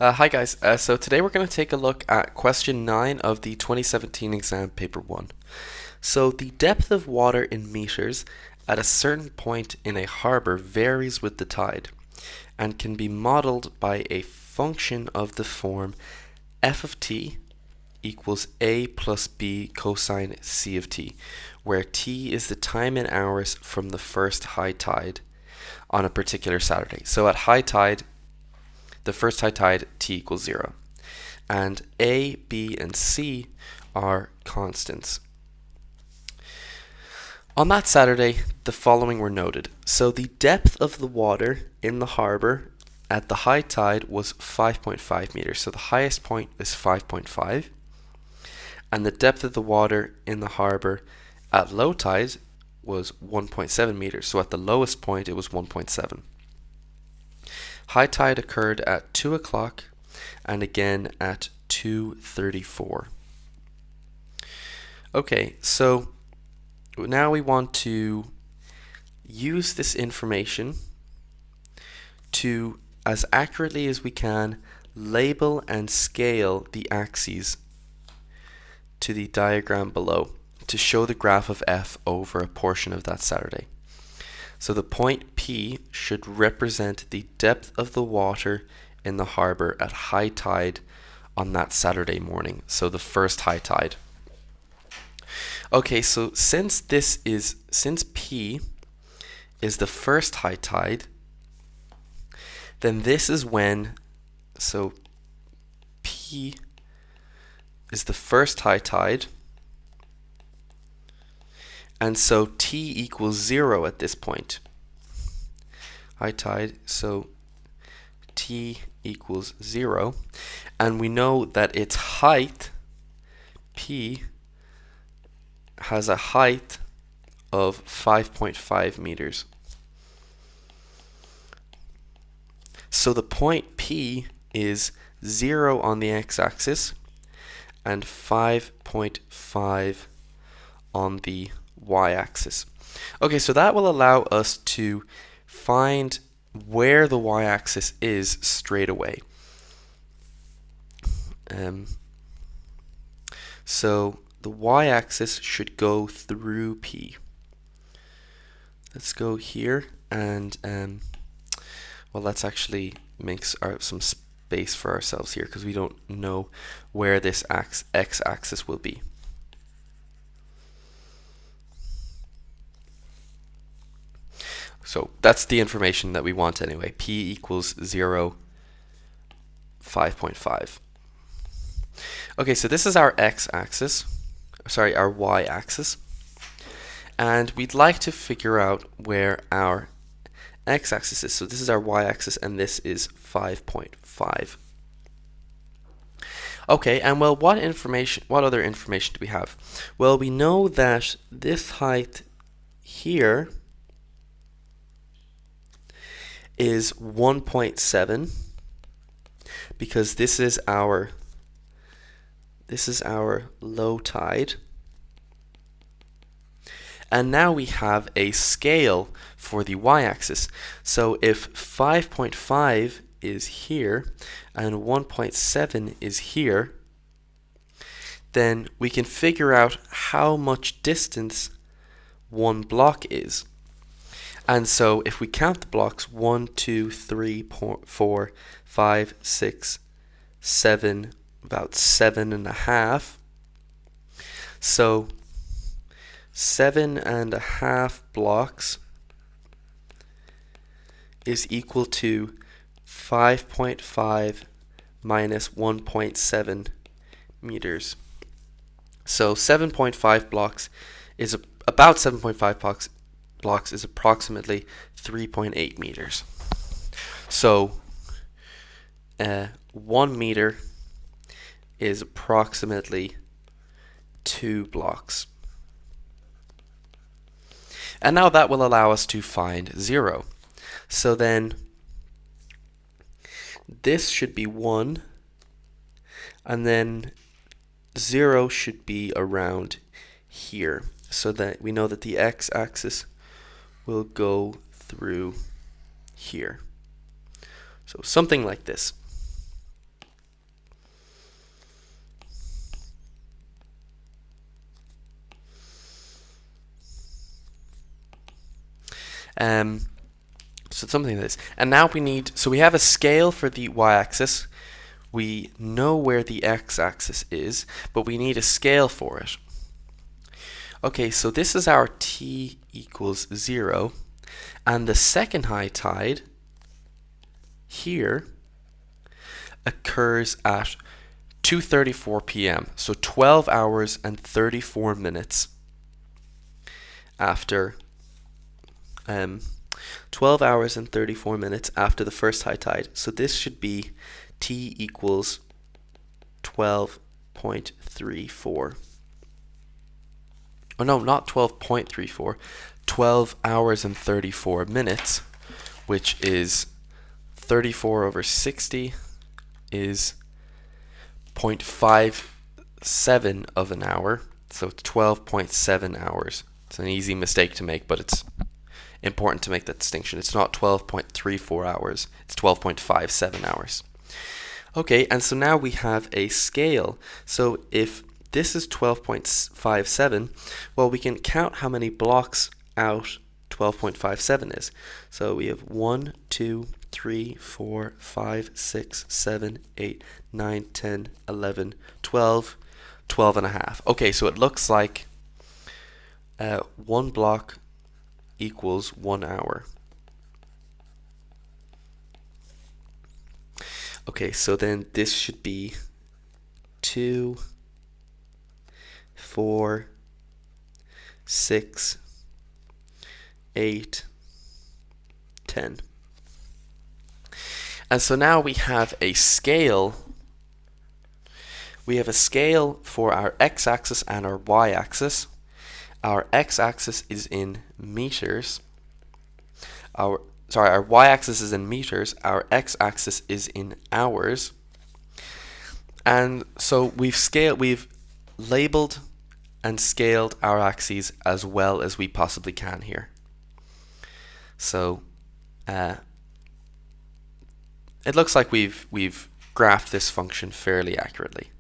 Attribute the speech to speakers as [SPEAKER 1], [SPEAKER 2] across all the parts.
[SPEAKER 1] Hi guys, so today we're going to take a look at question 9 of the 2017 exam paper 1. So the depth of water in meters at a certain point in a harbor varies with the tide and can be modeled by a function of the form f of t equals a plus b cosine c of t, where t is the time in hours from the first high tide on a particular Saturday. So at high tide, the first high tide, t equals 0. And A, B, and C are constants. On that Saturday, the following were noted. So the depth of the water in the harbor at the high tide was 5.5 meters. So the highest point is 5.5. And the depth of the water in the harbor at low tide was 1.7 meters. So at the lowest point, it was 1.7. High tide occurred at 2 o'clock and again at 2:34. Okay, so now we want to use this information to, as accurately as we can, label and scale the axes to the diagram below to show the graph of f over a portion of that Saturday. So the point P should represent the depth of the water in the harbor at high tide on that Saturday morning, so the first high tide. Okay, so since P is the first high tide, then this is when, so P is the first high tide, and so t equals 0 at this point. High tide, so t equals 0. And we know that its height, P, has a height of 5.5 meters. So the point P is 0 on the x-axis and 5.5 on the y-axis. Okay, so that will allow us to find where the y-axis is straight away. So the y-axis should go through P. Let's go here and well, let's actually make some space for ourselves here because we don't know where this x-axis will be. So that's the information that we want anyway. P equals 0, 5.5. Okay, so this is our x-axis, sorry, our y-axis. And we'd like to figure out where our x-axis is. So this is our y-axis and this is 5.5. Okay, and well, what other information do we have? Well, we know that this height here is 1.7 because this is our low tide. And now we have a scale for the y-axis. So if 5.5 is here and 1.7 is here, then we can figure out how much distance one block is. And so if we count the blocks, 1, 2, 3, 4, 5, 6, 7, about 7.5. So 7.5 blocks is equal to 5.5 minus 1.7 meters. So 7.5 blocks is about 7.5 blocks is approximately 3.8 meters. So 1 meter is approximately 2 blocks. And now that will allow us to find 0. So then this should be 1, and then 0 should be around here, so that we know that the x-axis will go through here. So something like this. So it's something like this. And now so we have a scale for the y-axis. We know where the x-axis is, but we need a scale for it. Okay, so this is our t equals 0, and the second high tide here occurs at 2:34 p.m. So 12 hours and 34 minutes after 12 hours and 34 minutes after the first high tide. So this should be t equals 12.34. Oh no, not 12.34. 12 hours and 34 minutes, which is 34 over 60 is 0.57 of an hour. So 12.7 hours. It's an easy mistake to make, but it's important to make that distinction. It's not 12.34 hours, it's 12.57 hours. Okay, and so now we have a scale. So if this is 12.57, well, we can count how many blocks out 12.57 is. So we have 1, 2, 3, 4, 5, 6, 7, 8, 9, 10, 11, 12, 12 and a half. Okay, so it looks like 1 block equals 1 hour. Okay, so then this should be 2, 4, 6, 8, 10. And so now we have a scale. We have a scale for our x-axis and our y-axis. Our x-axis is in meters. Our y-axis is in meters. Our x-axis is in hours. And so we've labeled and scaled our axes as well as we possibly can here. So it looks like we've graphed this function fairly accurately.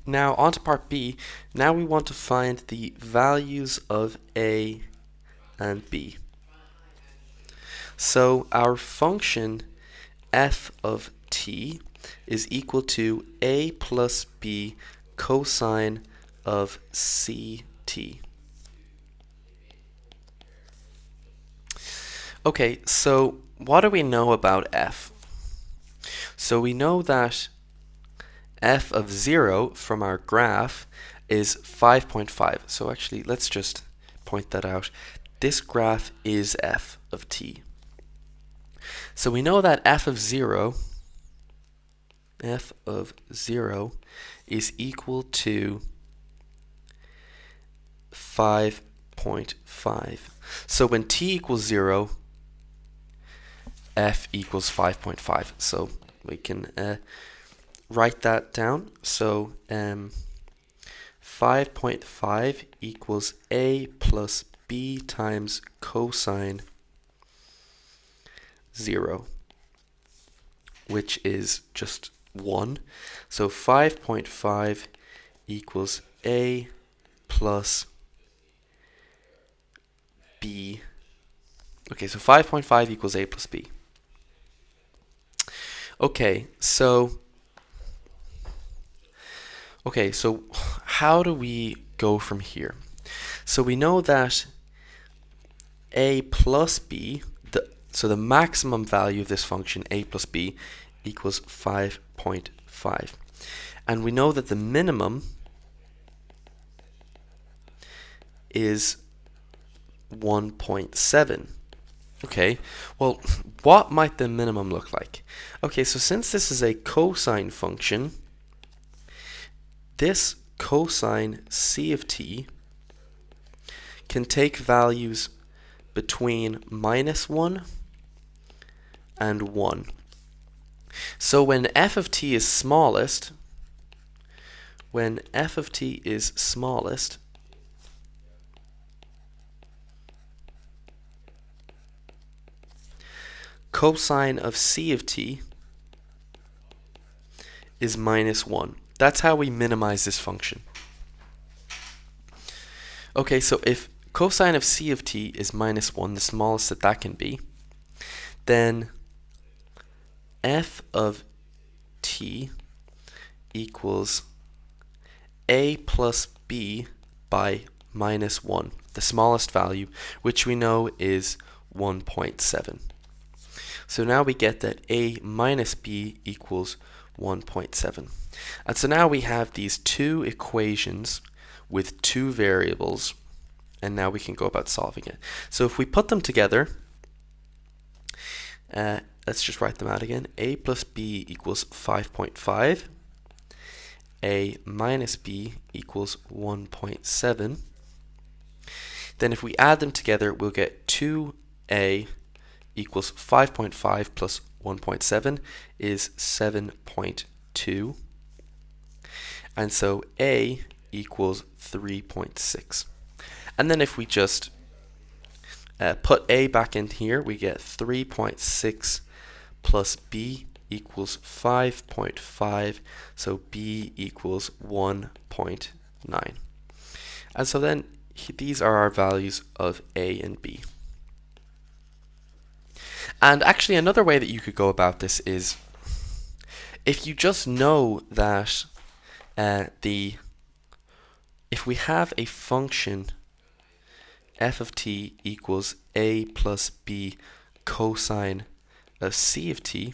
[SPEAKER 1] Now on to part B. Now we want to find the values of a and b. So our function f of t is equal to a plus b cosine of ct. Okay, so what do we know about f? So we know that f of 0 from our graph is 5.5. So actually, let's just point that out. This graph is f of t. So we know that f of 0 is equal to 5.5. So when t equals 0, f equals 5.5. So we can write that down. So 5.5 equals a plus b times cosine 0, which is just 1. So 5.5 equals a plus b. Okay, so 5.5 equals a plus b. Okay, so how do we go from here? So we know that a plus b, so the maximum value of this function, a plus b, equals 5.5. And we know that the minimum is 1.7. Okay, well, what might the minimum look like? Okay, so since this is a cosine function, this cosine c of t can take values between -1 and 1. So when f of t is smallest, cosine of c of t is -1. That's how we minimize this function. Okay, so if cosine of c of t is minus 1, the smallest that that can be, then f of t equals a plus b by minus 1, the smallest value, which we know is 1.7. So now we get that a minus b equals 1.7. And so now we have these two equations with two variables, and now we can go about solving it. So if we put them together, let's just write them out again. A plus b equals 5.5. A minus b equals 1.7. Then if we add them together, we'll get 2a equals 5.5 plus 1.7 is 7.2. And so a equals 3.6. And then if we just put a back in here, we get 3.6 plus b equals 5.5, so b equals 1.9. And so then these are our values of a and b. And actually another way that you could go about this is if you just know that if we have a function f of t equals a plus b cosine of c of t,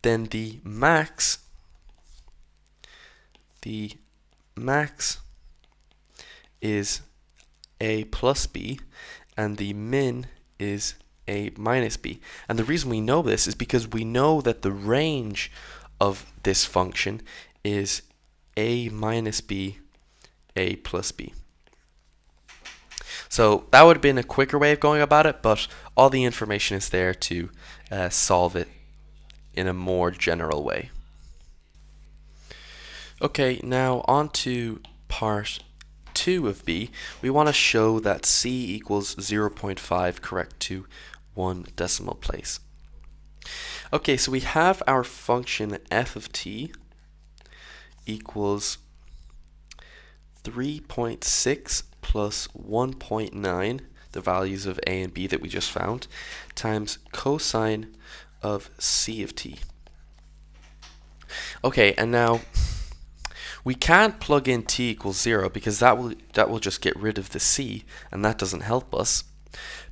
[SPEAKER 1] then the max is a plus b and the min is a minus b. And the reason we know this is because we know that the range of this function is a minus b, a plus b. So that would have been a quicker way of going about it, but all the information is there to solve it in a more general way. Okay, now on to part 2 of b. We want to show that c equals 0.5 correct to 1 decimal place. Okay, so we have our function f of t equals 3.6 plus 1.9, the values of a and b that we just found, times cosine of c of t. Okay, and now we can't plug in t equals 0 because that will just get rid of the c, and that doesn't help us.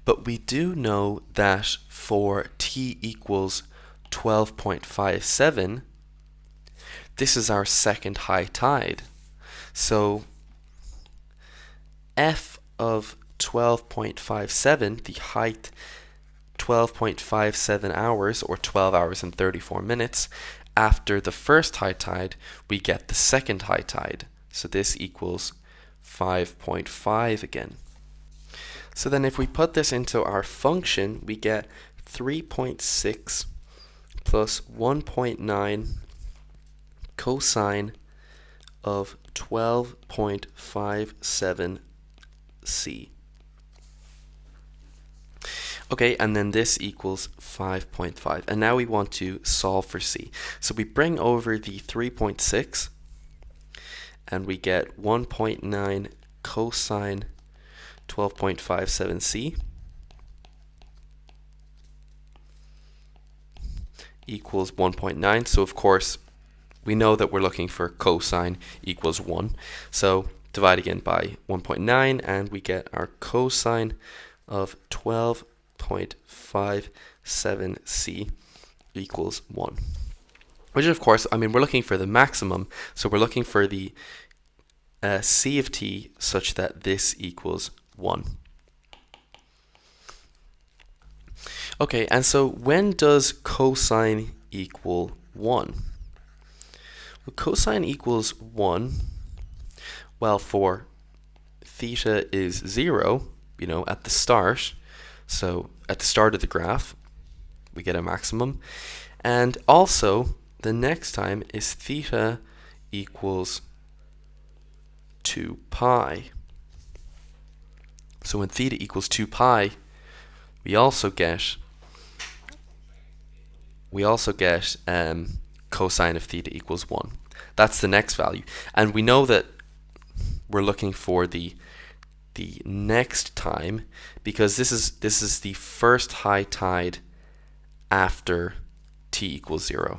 [SPEAKER 1] But we do know that for t equals 12.57, this is our second high tide. So f of 12.57, the height 12.57 hours, or 12 hours and 34 minutes, after the first high tide, we get the second high tide. So this equals 5.5 again. So then if we put this into our function, we get 3.6 plus 1.9 cosine of 12.57 c. Okay, and then this equals 5.5. And now we want to solve for c. So we bring over the 3.6 and we get 1.9 cosine 12.57 c equals 1.9. So of course we know that we're looking for cosine equals 1. So divide again by 1.9 and we get our cosine of 12.57 c equals 1. Which of course, I mean, we're looking for the maximum, so we're looking for the c of t such that this equals 1. Okay, and so when does cosine equal 1? Well, cosine equals 1, well, for theta is 0, you know, at the start. So at the start of the graph, we get a maximum. And also, the next time is theta equals 2 pi. So when theta equals 2 pi, we also get cosine of theta equals 1. That's the next value. And we know that we're looking for the the next time, because this is the first high tide after t equals 0.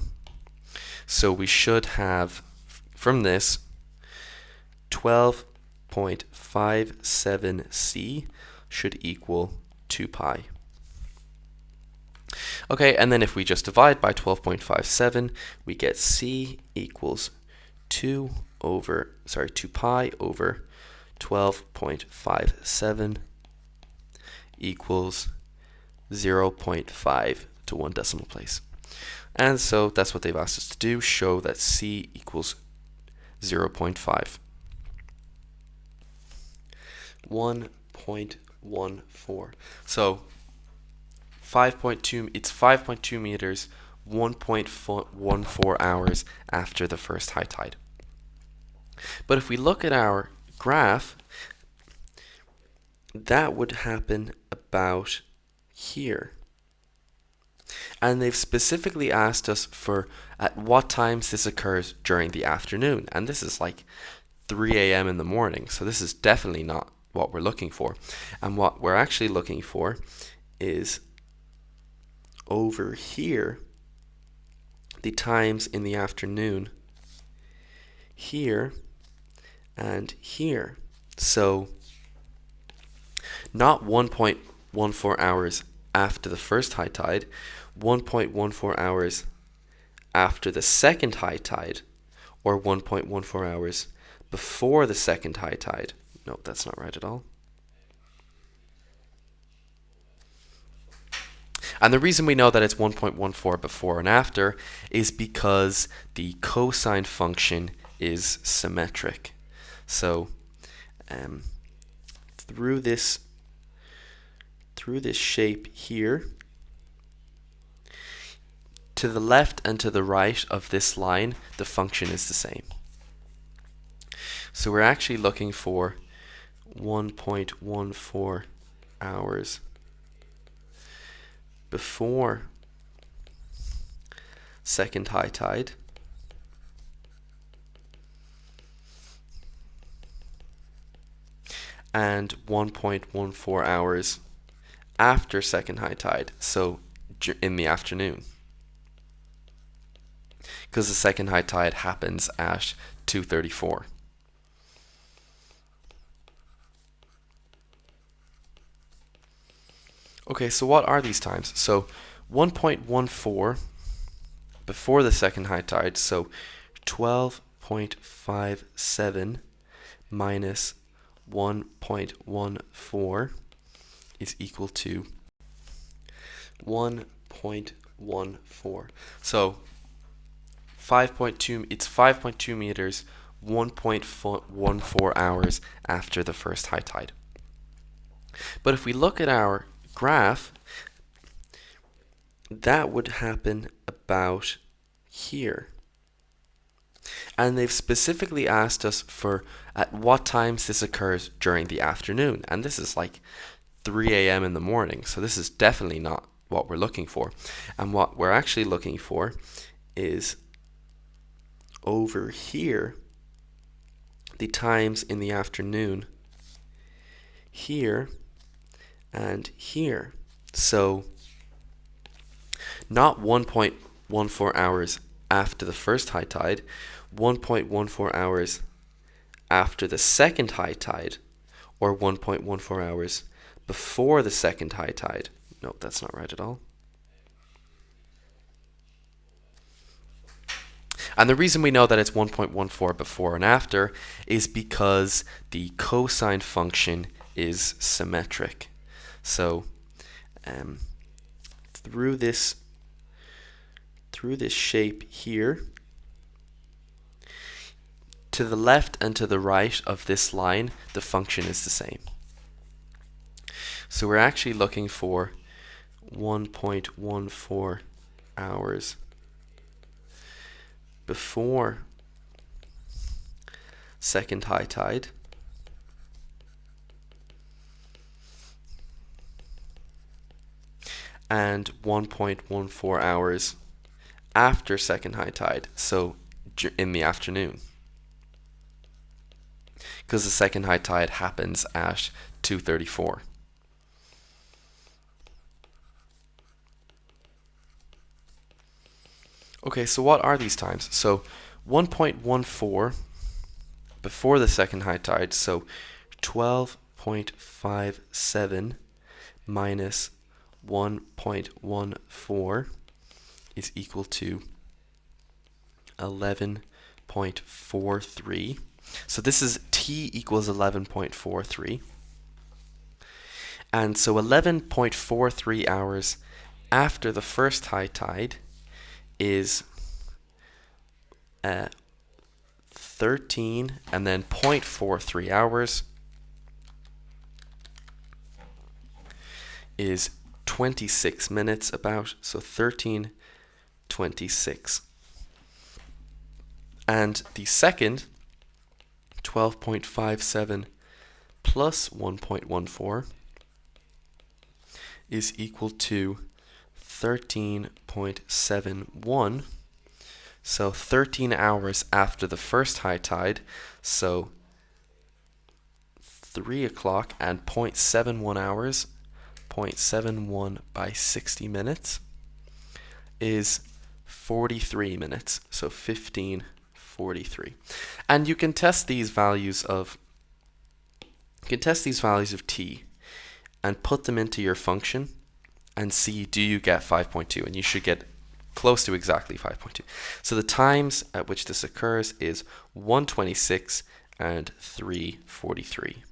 [SPEAKER 1] So we should have from this 12.57 c should equal 2 pi. Okay, and then if we just divide by 12.57, we get c equals 2 pi over 12.57 equals 0.5 to 1 decimal place. And so that's what they've asked us to do, show that c equals 0.5. 1.14. So 5.2, it's 5.2 meters, 1.14 hours after the first high tide. But if we look at our graph, that would happen about here. And they've specifically asked us for at what times this occurs during the afternoon. And this is like 3 a.m. in the morning. So this is definitely not what we're looking for. And what we're actually looking for is over here, the times in the afternoon, here and here. So not 1.14 hours after the first high tide, 1.14 hours after the second high tide, or 1.14 hours before the second high tide. No, that's not right at all. And the reason we know that it's 1.14 before and after is because the cosine function is symmetric. So through this shape here, to the left and to the right of this line, the function is the same. So we're actually looking for 1.14 hours before second high tide and 1.14 hours after second high tide, so in the afternoon, because the second high tide happens at 2:34. Okay, so what are these times? So 1.14 before the second high tide, so 12.57 minus 1.14 is equal to 1.14. So 5.2, it's 5.2 meters, 1.14 hours after the first high tide. But if we look at our graph, that would happen about here. And they've specifically asked us for at what times this occurs during the afternoon. And this is like 3 a.m. in the morning. So this is definitely not what we're looking for. And what we're actually looking for is over here, the times in the afternoon, here and here. So not 1.14 hours after the first high tide, 1.14 hours after the second high tide, or 1.14 hours before the second high tide. No, that's not right at all. And the reason we know that it's 1.14 before and after is because the cosine function is symmetric. So through this shape here, to the left and to the right of this line, the function is the same. So we're actually looking for 1.14 hours before second high tide and 1.14 hours after second high tide, so in the afternoon. because the second high tide happens at 2:34. Okay, so what are these times? So 1.14 before the second high tide, so 12.57 minus 1.14 is equal to 11.43. So this is t equals 11.43. And so 11.43 hours after the first high tide is 13, and then 0.43 hours is 26 minutes about, so 13:26. And the second, 12.57 plus 1.14 is equal to 13.71. So 13 hours after the first high tide, so 3 o'clock and 0.71 hours, 0.71 by 60 minutes is 43 minutes, so 15:43. And you can test these values of t and put them into your function and see, do you get 5.2? And you should get close to exactly 5.2. So the times at which this occurs is 1:26 and 3:43.